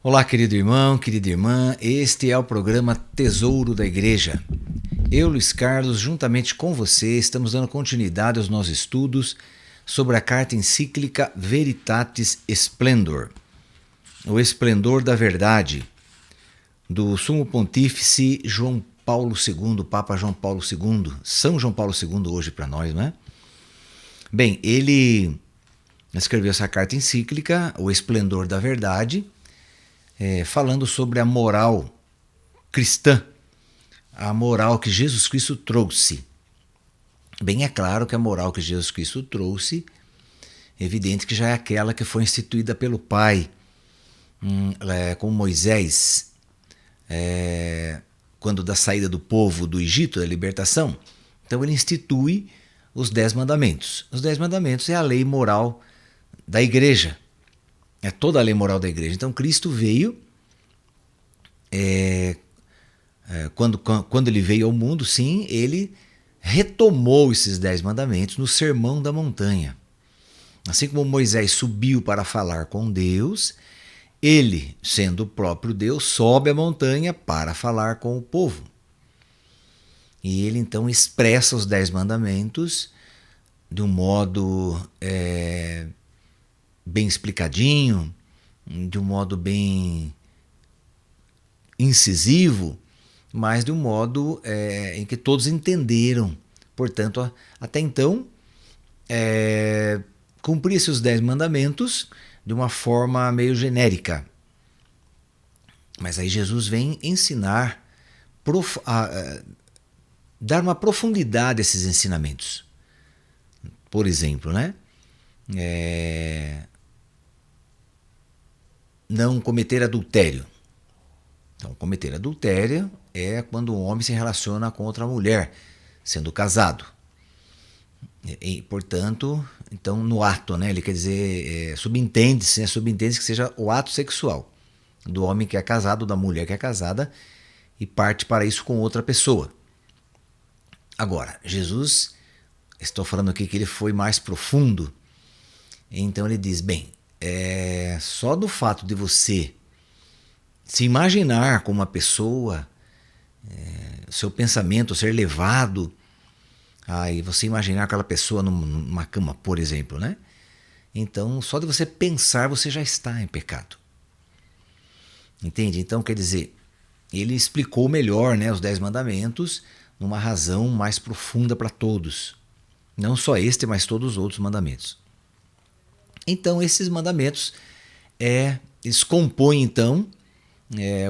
Olá, querido irmão, querida irmã, este é o programa Tesouro da Igreja. Eu, Luiz Carlos, juntamente com você, estamos dando continuidade aos nossos estudos sobre a carta encíclica Veritatis Splendor, o esplendor da verdade, do Sumo Pontífice João Paulo II, Papa João Paulo II, São João Paulo II hoje para nós, não é? Bem, ele escreveu essa carta encíclica, o esplendor da verdade, falando sobre a moral cristã, a moral que Jesus Cristo trouxe. Bem, é claro que a moral que Jesus Cristo trouxe, é evidente que já é aquela que foi instituída pelo Pai, com Moisés, quando da saída do povo do Egito, da libertação. Então ele institui os 10 mandamentos. Os 10 mandamentos é a lei moral da igreja. É toda a lei moral da igreja. Então Cristo veio, quando ele veio ao mundo, sim, ele retomou esses 10 mandamentos no Sermão da Montanha. Assim como Moisés subiu para falar com Deus, ele, sendo o próprio Deus, sobe a montanha para falar com o povo. E ele então expressa os 10 mandamentos de um modo bem explicadinho, de um modo bem incisivo, mas de um modo em que todos entenderam. Portanto, até então, cumpria-se os 10 mandamentos de uma forma meio genérica. Mas aí Jesus vem ensinar, dar uma profundidade a esses ensinamentos. Por exemplo, né? Não cometer adultério. Então, cometer adultério é quando um homem se relaciona com outra mulher, sendo casado. E, portanto, então no ato, né? Ele quer dizer, subentende-se que seja o ato sexual do homem que é casado, da mulher que é casada, e parte para isso com outra pessoa. Agora, Jesus, estou falando aqui que ele foi mais profundo, então ele diz, bem, só do fato de você se imaginar como uma pessoa, seu pensamento ser levado, aí você imaginar aquela pessoa numa cama, por exemplo, né? Então, só de você pensar, você já está em pecado. Entende? Então, quer dizer, ele explicou melhor, né, os 10 mandamentos numa razão mais profunda para todos. Não só este, mas todos os outros mandamentos. Então, esses mandamentos eles compõem, então,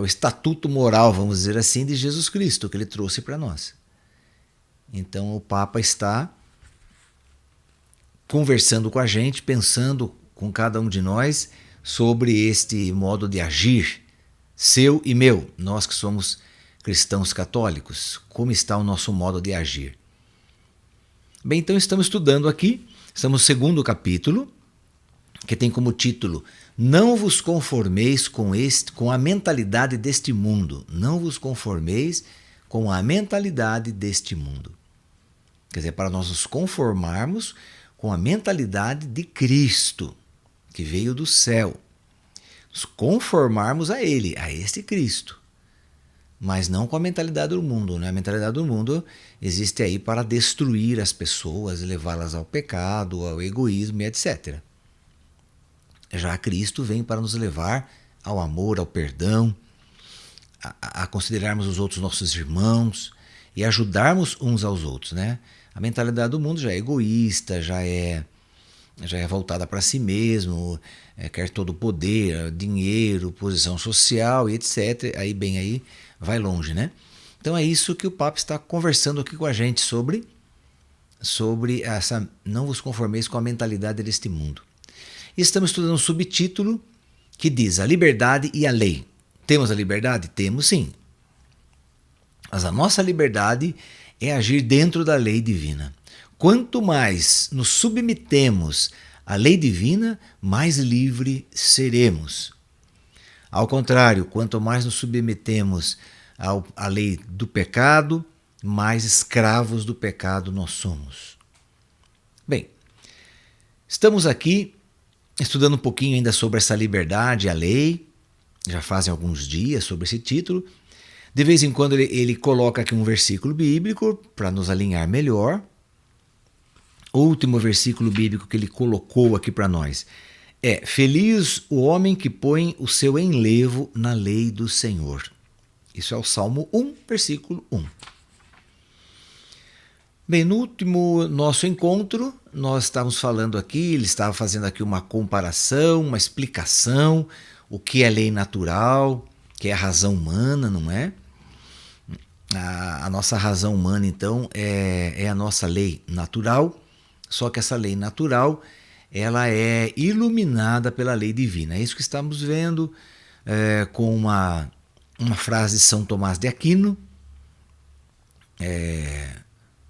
o estatuto moral, vamos dizer assim, de Jesus Cristo, que ele trouxe para nós. Então, o Papa está conversando com a gente, pensando com cada um de nós sobre este modo de agir, seu e meu, nós que somos cristãos católicos, como está o nosso modo de agir. Bem, então estamos estudando aqui, estamos no segundo capítulo, que tem como título Não vos conformeis com a mentalidade deste mundo. Não vos conformeis com a mentalidade deste mundo. Quer dizer, para nós nos conformarmos com a mentalidade de Cristo, que veio do céu. Nos conformarmos a Ele, a este Cristo. Mas não com a mentalidade do mundo, né? A mentalidade do mundo existe aí para destruir as pessoas, levá-las ao pecado, ao egoísmo e etc. Já Cristo vem para nos levar ao amor, ao perdão, a considerarmos os outros nossos irmãos e ajudarmos uns aos outros, né? A mentalidade do mundo já é egoísta, já é voltada para si mesmo, quer todo o poder, dinheiro, posição social e etc. Aí vai longe, né? Então é isso que o Papa está conversando aqui com a gente sobre essa não vos conformeis com a mentalidade deste mundo. E estamos estudando um subtítulo que diz a liberdade e a lei. Temos a liberdade? Temos sim. Mas a nossa liberdade é agir dentro da lei divina. Quanto mais nos submetemos à lei divina, mais livre seremos. Ao contrário, quanto mais nos submetemos à lei do pecado, mais escravos do pecado nós somos. Bem, estamos aqui estudando um pouquinho ainda sobre essa liberdade, a lei, já fazem alguns dias sobre esse título. De vez em quando ele coloca aqui um versículo bíblico para nos alinhar melhor. O último versículo bíblico que ele colocou aqui para nós é: feliz o homem que põe o seu enlevo na lei do Senhor. Isso é o Salmo 1, versículo 1. Bem, no último nosso encontro, nós estávamos falando aqui, ele estava fazendo aqui uma comparação, uma explicação, o que é lei natural, que é a razão humana, não é? A nossa razão humana, então, é a nossa lei natural, só que essa lei natural, ela é iluminada pela lei divina. É isso que estamos vendo com uma frase de São Tomás de Aquino,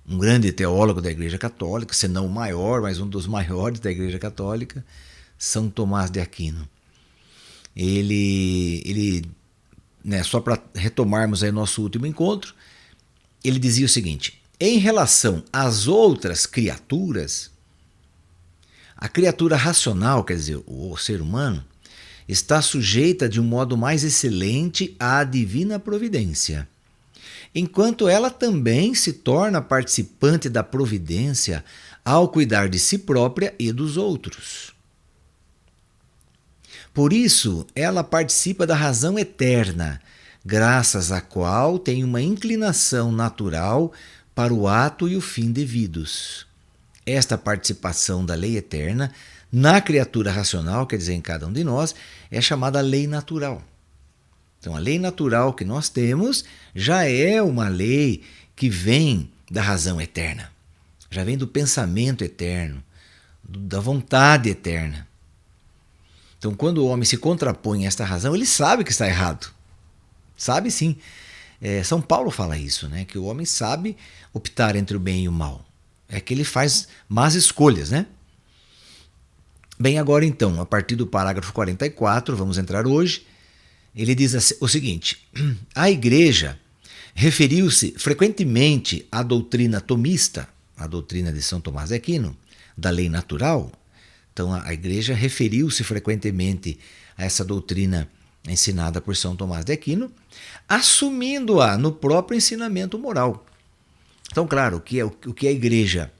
um grande teólogo da Igreja Católica, se não o maior, mas um dos maiores da Igreja Católica, São Tomás de Aquino. Ele só para retomarmos aí nosso último encontro, ele dizia o seguinte: em relação às outras criaturas, a criatura racional, quer dizer, o ser humano, está sujeita de um modo mais excelente à divina providência, enquanto ela também se torna participante da providência ao cuidar de si própria e dos outros. Por isso, ela participa da razão eterna, graças à qual tem uma inclinação natural para o ato e o fim devidos. Esta participação da lei eterna na criatura racional, quer dizer, em cada um de nós, é chamada lei natural. Então, a lei natural que nós temos já é uma lei que vem da razão eterna, já vem do pensamento eterno, da vontade eterna. Então, quando o homem se contrapõe a esta razão, ele sabe que está errado. Sabe sim. São Paulo fala isso, né? Que o homem sabe optar entre o bem e o mal. É que ele faz más escolhas, né? Bem, agora então, a partir do parágrafo 44, vamos entrar hoje, ele diz o seguinte: a Igreja referiu-se frequentemente à doutrina tomista, a doutrina de São Tomás de Aquino, da lei natural. Então, a Igreja referiu-se frequentemente a essa doutrina ensinada por São Tomás de Aquino, assumindo-a no próprio ensinamento moral. Então, claro, o que a Igreja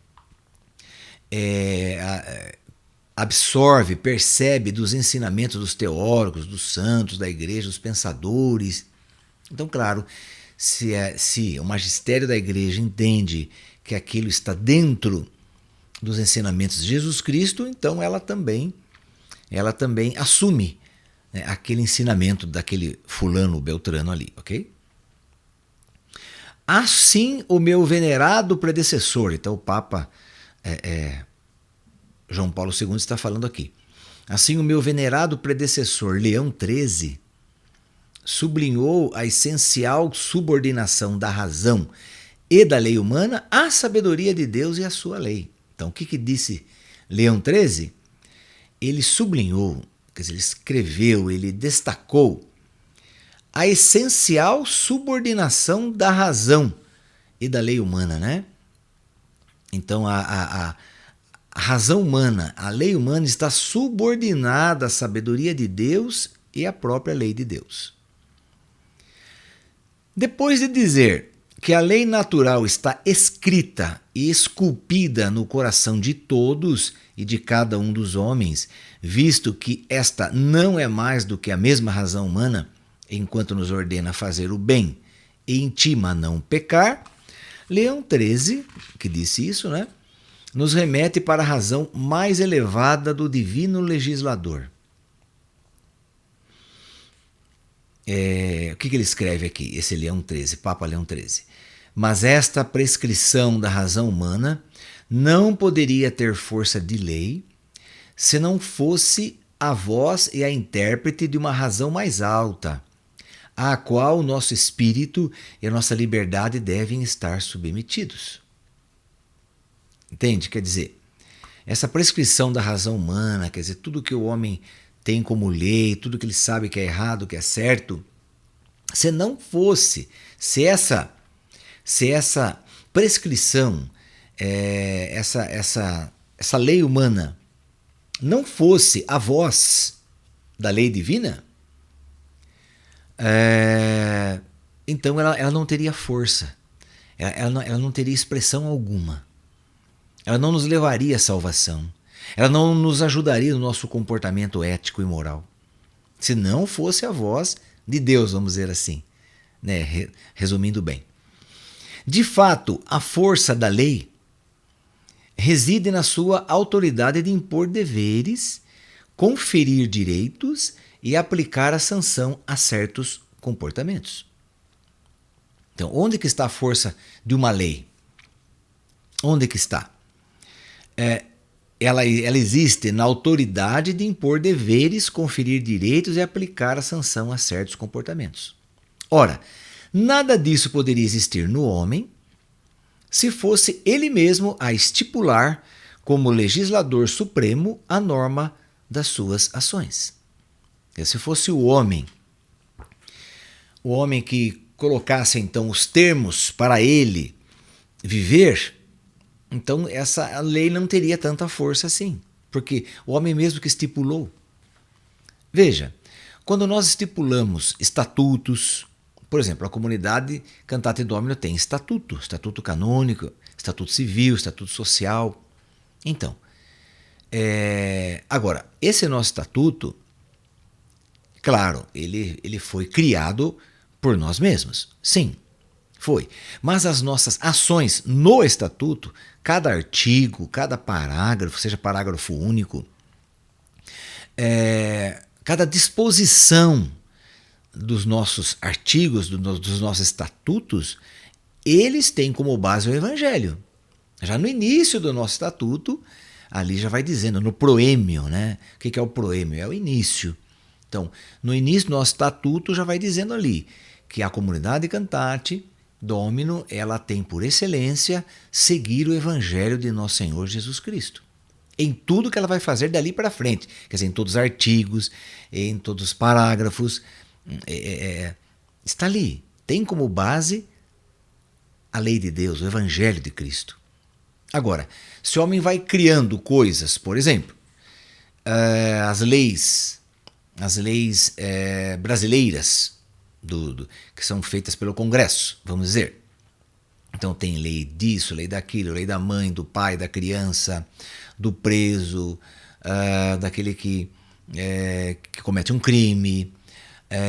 absorve, percebe dos ensinamentos dos teólogos, dos santos, da Igreja, dos pensadores. Então, claro, se o magistério da Igreja entende que aquilo está dentro dos ensinamentos de Jesus Cristo, então ela também assume, né, aquele ensinamento daquele fulano beltrano ali, ok? Assim o meu venerado predecessor, então o Papa João Paulo II está falando aqui, assim o meu venerado predecessor Leão XIII sublinhou a essencial subordinação da razão e da lei humana à sabedoria de Deus e à sua lei. Então, o que disse Leão XIII? Ele sublinhou, quer dizer, ele escreveu, ele destacou a essencial subordinação da razão e da lei humana, né? Então, a razão humana, a lei humana está subordinada à sabedoria de Deus e à própria lei de Deus. Depois de dizer que a lei natural está escrita e esculpida no coração de todos e de cada um dos homens, visto que esta não é mais do que a mesma razão humana, enquanto nos ordena fazer o bem e intima a não pecar, Leão XIII, que disse isso, né, nos remete para a razão mais elevada do divino legislador. O que ele escreve aqui, esse Leão XIII, Papa Leão XIII? Mas esta prescrição da razão humana não poderia ter força de lei se não fosse a voz e a intérprete de uma razão mais alta, à qual o nosso espírito e a nossa liberdade devem estar submetidos. Entende? Quer dizer, essa prescrição da razão humana, quer dizer, tudo que o homem tem como lei, tudo que ele sabe que é errado, que é certo, se não fosse, se essa prescrição, essa lei humana não fosse a voz da lei divina, Então ela não teria força, ela não teria expressão alguma, ela não nos levaria à salvação, ela não nos ajudaria no nosso comportamento ético e moral, se não fosse a voz de Deus, vamos dizer assim, né? Resumindo bem. De fato, a força da lei reside na sua autoridade de impor deveres, conferir direitos e aplicar a sanção a certos comportamentos. Então, onde que está a força de uma lei? Onde que está? Ela existe na autoridade de impor deveres, conferir direitos e aplicar a sanção a certos comportamentos. Ora, nada disso poderia existir no homem se fosse ele mesmo a estipular, como legislador supremo, a norma das suas ações. Se fosse o homem que colocasse então os termos para ele viver, então essa lei não teria tanta força assim, porque o homem mesmo que estipulou. Veja, quando nós estipulamos estatutos, por exemplo, a comunidade Cantate Domino tem estatuto canônico, estatuto civil, estatuto social. Então, agora, esse nosso estatuto, claro, ele foi criado por nós mesmos, sim, foi. Mas as nossas ações no estatuto, cada artigo, cada parágrafo, seja parágrafo único, cada disposição dos nossos artigos, dos nossos estatutos, eles têm como base o Evangelho. Já no início do nosso estatuto, ali já vai dizendo, no proêmio, né? O que é o proêmio? É o início. Então, no início do nosso estatuto já vai dizendo ali que a comunidade Cantate Domino, ela tem por excelência seguir o Evangelho de nosso Senhor Jesus Cristo. Em tudo que ela vai fazer dali para frente, quer dizer, em todos os artigos, em todos os parágrafos, está ali. Tem como base a lei de Deus, o Evangelho de Cristo. Agora, se o homem vai criando coisas, por exemplo, as leis brasileiras, que são feitas pelo Congresso, vamos dizer. Então tem lei disso, lei daquilo, lei da mãe, do pai, da criança, do preso, daquele que comete um crime,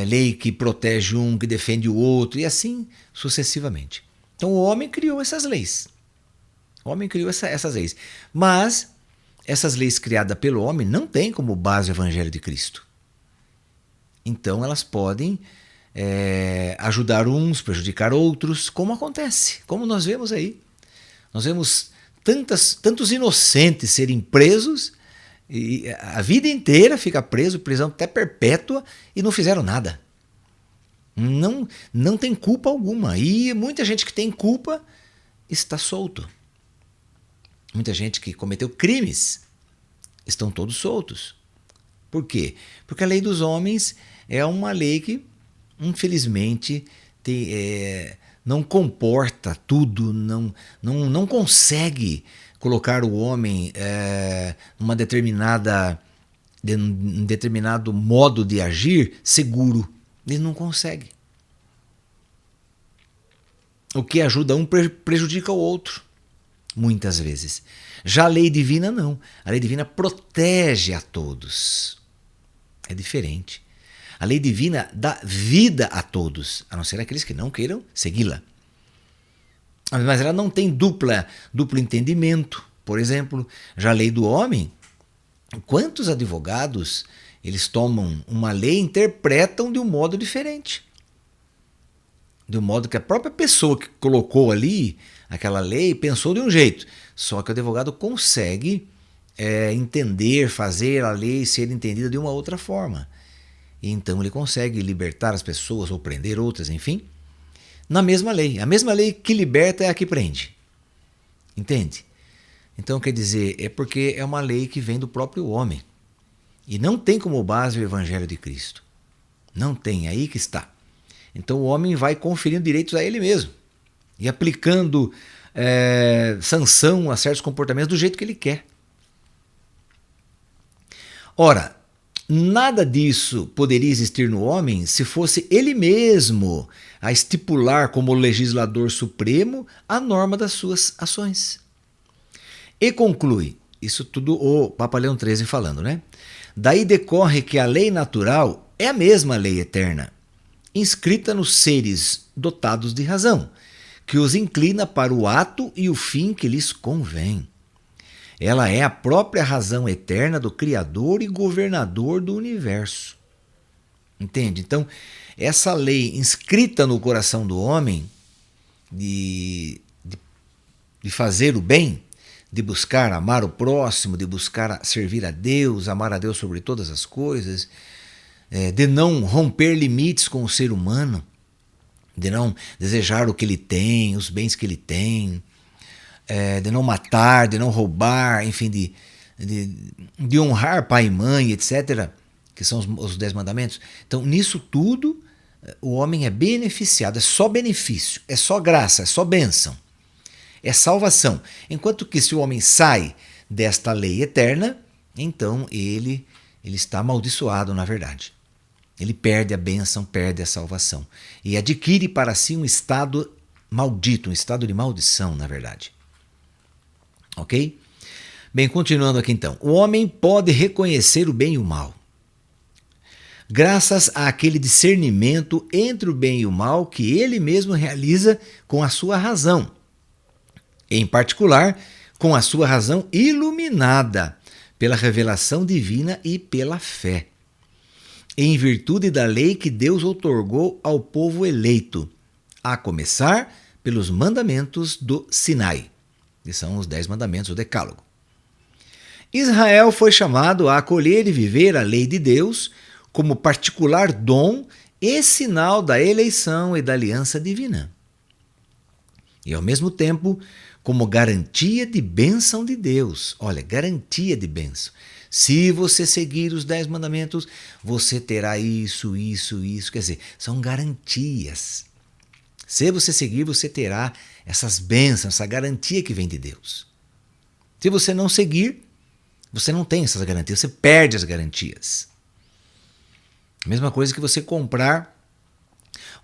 lei que protege um, que defende o outro, e assim sucessivamente. Então o homem criou essas leis. O homem criou essas leis. Mas essas leis criadas pelo homem não têm como base o Evangelho de Cristo. Então elas podem ajudar uns, prejudicar outros, como acontece, como nós vemos aí. Nós vemos tantos inocentes serem presos, e a vida inteira fica preso, prisão até perpétua, e não fizeram nada. Não tem culpa alguma. E muita gente que tem culpa está solto. Muita gente que cometeu crimes estão todos soltos. Por quê? Porque a lei dos homens é uma lei que, infelizmente, não comporta tudo, não consegue colocar o homem num determinado modo de agir seguro. Ele não consegue. O que ajuda um prejudica o outro, muitas vezes. Já a lei divina não. A lei divina protege a todos. É diferente. A lei divina dá vida a todos, a não ser aqueles que não queiram segui-la. Mas ela não tem duplo entendimento. Por exemplo, já a lei do homem, quantos advogados eles tomam uma lei e interpretam de um modo diferente? De um modo que a própria pessoa que colocou ali aquela lei pensou de um jeito. Só que o advogado consegue entender, fazer a lei ser entendida de uma outra forma. E então ele consegue libertar as pessoas ou prender outras, enfim, na mesma lei. A mesma lei que liberta é a que prende. Entende? Então quer dizer, é porque é uma lei que vem do próprio homem. E não tem como base o Evangelho de Cristo. Não tem, aí que está. Então o homem vai conferindo direitos a ele mesmo. E aplicando sanção a certos comportamentos do jeito que ele quer. Ora, Nada disso poderia existir no homem se fosse ele mesmo a estipular como legislador supremo a norma das suas ações. E conclui, isso tudo o Papa Leão XIII falando, né? Daí decorre que a lei natural é a mesma lei eterna, inscrita nos seres dotados de razão, que os inclina para o ato e o fim que lhes convém. Ela é a própria razão eterna do Criador e governador do universo. Entende? Então, essa lei inscrita no coração do homem de fazer o bem, de buscar amar o próximo, de buscar servir a Deus, amar a Deus sobre todas as coisas, de não romper limites com o ser humano, de não desejar o que ele tem, os bens que ele tem, de não matar, de não roubar, enfim, de honrar pai e mãe, etc., que são os 10 mandamentos. Então, nisso tudo, o homem é beneficiado, é só benefício, é só graça, é só bênção, é salvação. Enquanto que se o homem sai desta lei eterna, então ele está amaldiçoado, na verdade. Ele perde a bênção, perde a salvação. E adquire para si um estado maldito, um estado de maldição, na verdade. Ok? Bem, continuando aqui então. O homem pode reconhecer o bem e o mal, graças àquele discernimento entre o bem e o mal que ele mesmo realiza com a sua razão. Em particular, com a sua razão iluminada pela revelação divina e pela fé, em virtude da lei que Deus outorgou ao povo eleito, a começar pelos mandamentos do Sinai, que são os 10 mandamentos, o Decálogo. Israel foi chamado a acolher e viver a lei de Deus como particular dom e sinal da eleição e da aliança divina. E, ao mesmo tempo, como garantia de bênção de Deus. Olha, garantia de bênção. Se você seguir os 10 mandamentos, você terá isso, isso, isso. Quer dizer, são garantias. Se você seguir, você terá essas bênçãos, essa garantia que vem de Deus. Se você não seguir, você não tem essas garantias, você perde as garantias. Mesma coisa que você comprar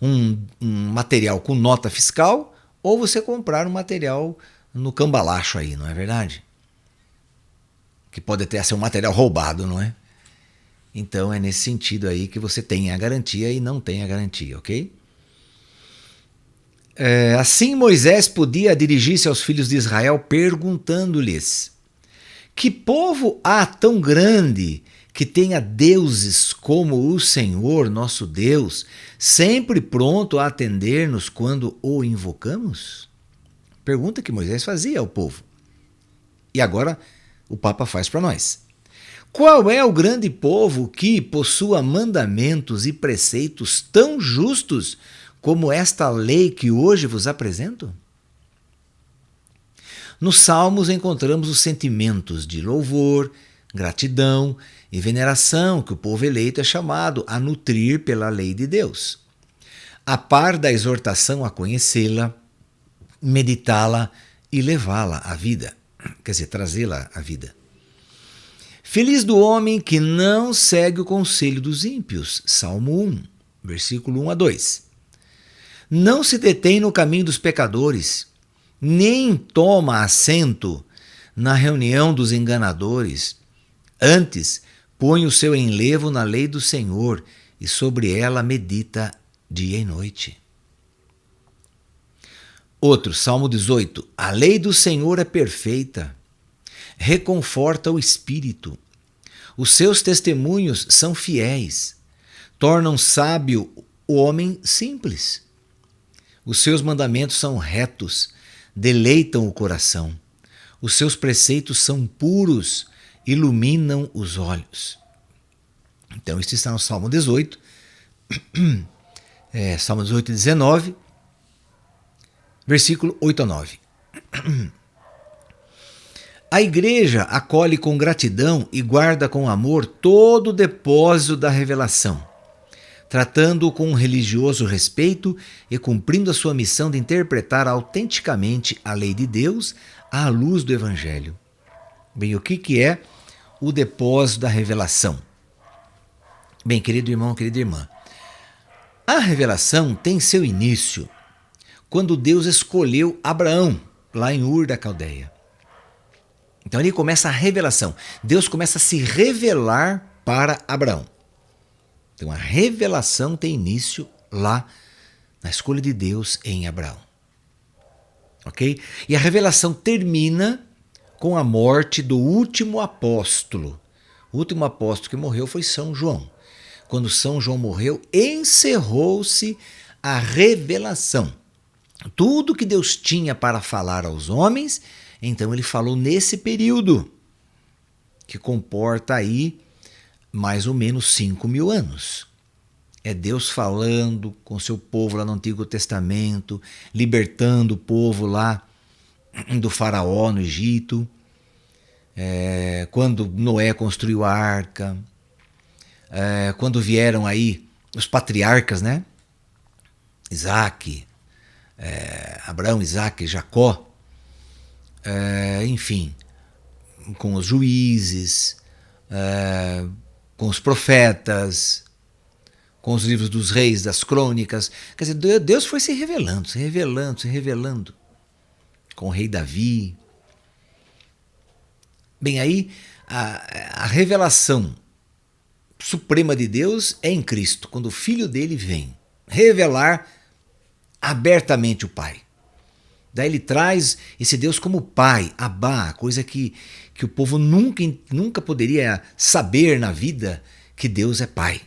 um material com nota fiscal ou você comprar um material no cambalacho aí, não é verdade? Que pode até ser um material roubado, não é? Então é nesse sentido aí que você tem a garantia e não tem a garantia, ok? Assim Moisés podia dirigir-se aos filhos de Israel perguntando-lhes: que povo há tão grande que tenha deuses como o Senhor nosso Deus, sempre pronto a atender-nos quando o invocamos? Pergunta que Moisés fazia ao povo. E agora o Papa faz para nós. Qual é o grande povo que possua mandamentos e preceitos tão justos como esta lei que hoje vos apresento? Nos Salmos encontramos os sentimentos de louvor, gratidão e veneração que o povo eleito é chamado a nutrir pela lei de Deus, a par da exortação a conhecê-la, meditá-la e levá-la à vida, quer dizer, trazê-la à vida. Feliz do homem que não segue o conselho dos ímpios, Salmo 1, versículo 1 a 2. Não se detém no caminho dos pecadores, nem toma assento na reunião dos enganadores. Antes, põe o seu enlevo na lei do Senhor e sobre ela medita dia e noite. Outro, Salmo 18. A lei do Senhor é perfeita, reconforta o espírito. Os seus testemunhos são fiéis, tornam sábio o homem simples. Os seus mandamentos são retos, deleitam o coração. Os seus preceitos são puros, iluminam os olhos. Então, isso está no Salmo 18, Salmo 18 e 19, versículo 8 a 9. A igreja acolhe com gratidão e guarda com amor todo o depósito da revelação, tratando-o com um religioso respeito e cumprindo a sua missão de interpretar autenticamente a lei de Deus à luz do Evangelho. Bem, o que é o depósito da revelação? Bem, querido irmão, querida irmã, a revelação tem seu início quando Deus escolheu Abraão, lá em Ur da Caldeia. Então ali começa a revelação. Deus começa a se revelar para Abraão. Então a revelação tem início lá na escolha de Deus em Abraão. Ok? E a revelação termina com a morte do último apóstolo. O último apóstolo que morreu foi São João. Quando São João morreu, encerrou-se a revelação. Tudo que Deus tinha para falar aos homens, então ele falou nesse período, que comporta aí mais ou menos 5.000 anos. É Deus falando com seu povo lá no Antigo Testamento, libertando o povo lá do faraó no Egito, quando Noé construiu a arca, quando vieram aí os patriarcas, né? Isaac, Abraão, Isaac, Jacó, enfim, com os juízes, com os profetas, com os livros dos reis, das crônicas. Quer dizer, Deus foi se revelando, se revelando, se revelando. Com o rei Davi. Bem, aí a revelação suprema de Deus é em Cristo, quando o Filho dele vem revelar abertamente o Pai. Daí ele traz esse Deus como Pai, Abá, coisa que o povo nunca poderia saber na vida, que Deus é Pai.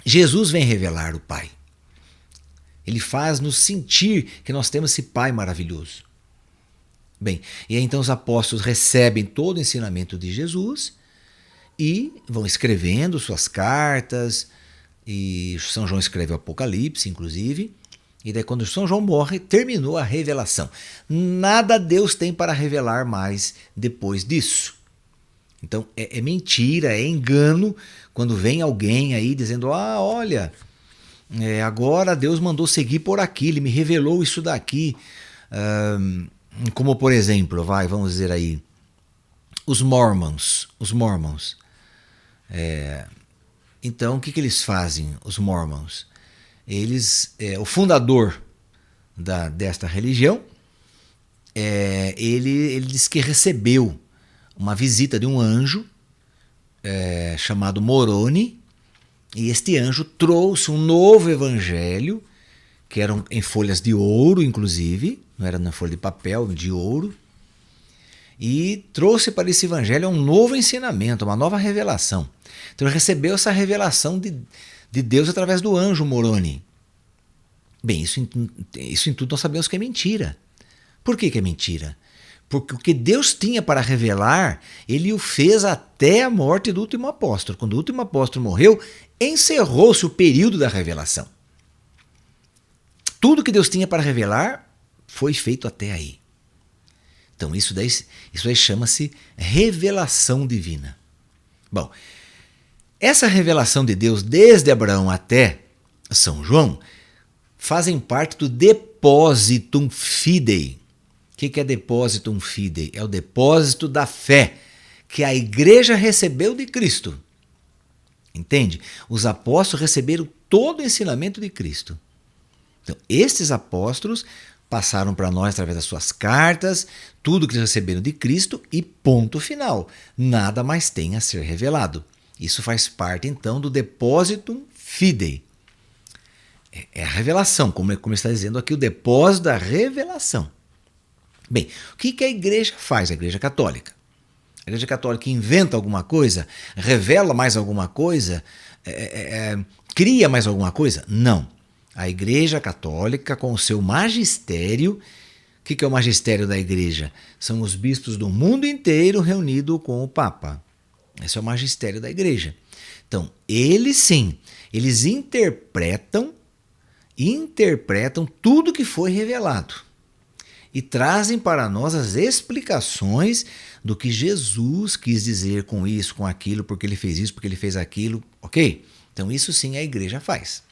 Jesus vem revelar o Pai. Ele faz-nos sentir que nós temos esse Pai maravilhoso. Bem, e aí então os apóstolos recebem todo o ensinamento de Jesus e vão escrevendo suas cartas, e São João escreve o Apocalipse, inclusive, e daí quando São João morre, terminou a revelação. Nada Deus tem para revelar mais depois disso. Então é mentira, é engano quando vem alguém aí dizendo, olha, agora Deus mandou seguir por aqui, Ele me revelou isso daqui. Como por exemplo, vamos dizer aí, os Mormons. Então o que eles fazem, os Mormons? O fundador desta religião, ele diz que recebeu uma visita de um anjo chamado Moroni, e este anjo trouxe um novo evangelho, que eram em folhas de ouro, inclusive, não era na folha de papel, de ouro, e trouxe para esse evangelho um novo ensinamento, uma nova revelação. Então ele recebeu essa revelação de Deus através do anjo Moroni. Bem, isso em tudo nós sabemos que é mentira. Por que é mentira? Porque o que Deus tinha para revelar, Ele o fez até a morte do último apóstolo. Quando o último apóstolo morreu, encerrou-se o período da revelação. Tudo que Deus tinha para revelar foi feito até aí. Então isso aí chama-se revelação divina. Bom, essa revelação de Deus desde Abraão até São João fazem parte do Depositum Fidei. O que é Depositum Fidei? É o depósito da fé que a igreja recebeu de Cristo. Entende? Os apóstolos receberam todo o ensinamento de Cristo. Então, estes apóstolos passaram para nós através das suas cartas, tudo que eles receberam de Cristo e ponto final. Nada mais tem a ser revelado. Isso faz parte, então, do Depositum Fidei. É a revelação, como está dizendo aqui, o depósito da revelação. Bem, o que a igreja faz, a igreja católica? A igreja católica inventa alguma coisa? Revela mais alguma coisa? Cria mais alguma coisa? Não. A igreja católica, com o seu magistério, o que é o magistério da igreja? São os bispos do mundo inteiro reunidos com o Papa. Esse é o magistério da igreja. Então, eles interpretam tudo que foi revelado e trazem para nós as explicações do que Jesus quis dizer com isso, com aquilo, porque ele fez isso, porque ele fez aquilo, ok? Então isso sim a igreja faz.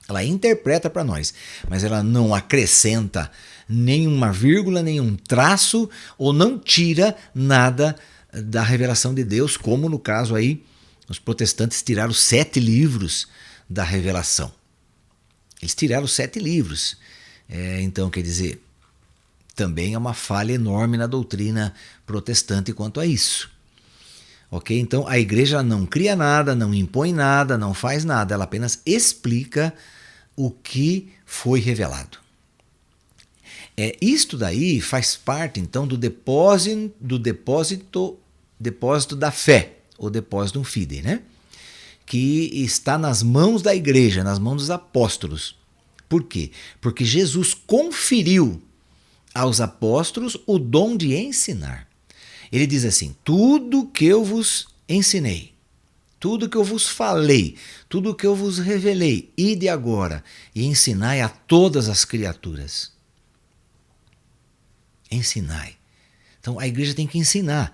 Ela interpreta para nós, mas ela não acrescenta nenhuma vírgula, nenhum traço, ou não tira nada da revelação de Deus, como no caso aí Os protestantes tiraram 7 livros da revelação. Eles tiraram 7 livros. Então, quer dizer, também é uma falha enorme na doutrina protestante quanto a isso. Ok? Então, a igreja não cria nada, não impõe nada, não faz nada. Ela apenas explica o que foi revelado. Isto daí faz parte, então, do depósito da fé, ou depositum fidei, né? Que está nas mãos da igreja, nas mãos dos apóstolos. Por quê? Porque Jesus conferiu aos apóstolos o dom de ensinar. Ele diz assim: tudo que eu vos ensinei, tudo que eu vos falei, tudo que eu vos revelei, ide agora e ensinai a todas as criaturas. Ensinai. Então a igreja tem que ensinar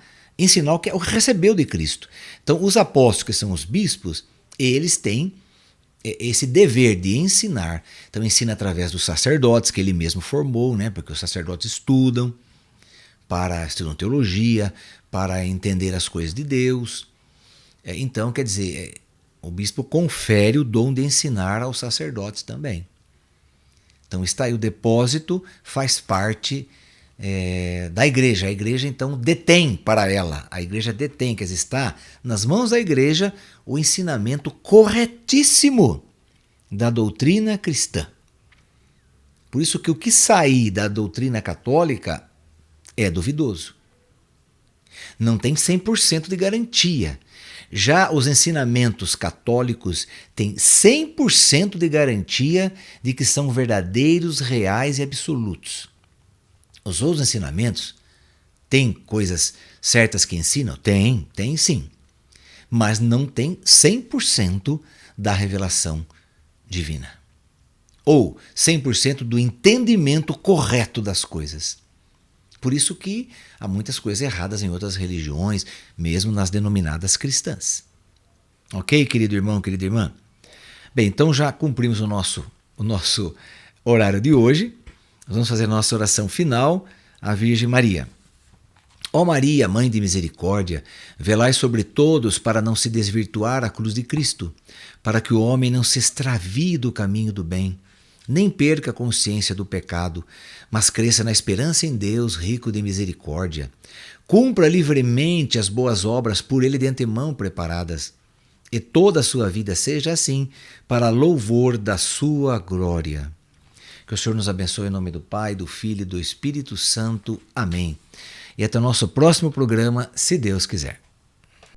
o que recebeu de Cristo. Então os apóstolos, que são os bispos, eles têm esse dever de ensinar. Então ensina através dos sacerdotes que ele mesmo formou, né? Porque os sacerdotes estudam teologia, para entender as coisas de Deus. Então, quer dizer, o bispo confere o dom de ensinar aos sacerdotes também. Então está aí, o depósito faz parte da igreja. A igreja, então, detém para ela. A igreja detém, quer dizer, está nas mãos da igreja o ensinamento corretíssimo da doutrina cristã. Por isso que o que sair da doutrina católica é duvidoso. Não tem 100% de garantia. Já os ensinamentos católicos têm 100% de garantia de que são verdadeiros, reais e absolutos. Os outros ensinamentos têm coisas certas que ensinam? Tem sim. Mas não tem 100% da revelação divina. Ou 100% do entendimento correto das coisas. Por isso que há muitas coisas erradas em outras religiões, mesmo nas denominadas cristãs. Ok, querido irmão, querida irmã? Bem, então já cumprimos o nosso horário de hoje. Nós vamos fazer a nossa oração final à Virgem Maria. Ó Maria, Mãe de Misericórdia, velai sobre todos para não se desvirtuar a cruz de Cristo, para que o homem não se extravie do caminho do bem, nem perca a consciência do pecado, mas cresça na esperança em Deus, rico de misericórdia. Cumpra livremente as boas obras por Ele de antemão preparadas, e toda a sua vida seja assim, para louvor da sua glória. Que o Senhor nos abençoe em nome do Pai, do Filho e do Espírito Santo. Amém. E até o nosso próximo programa, se Deus quiser.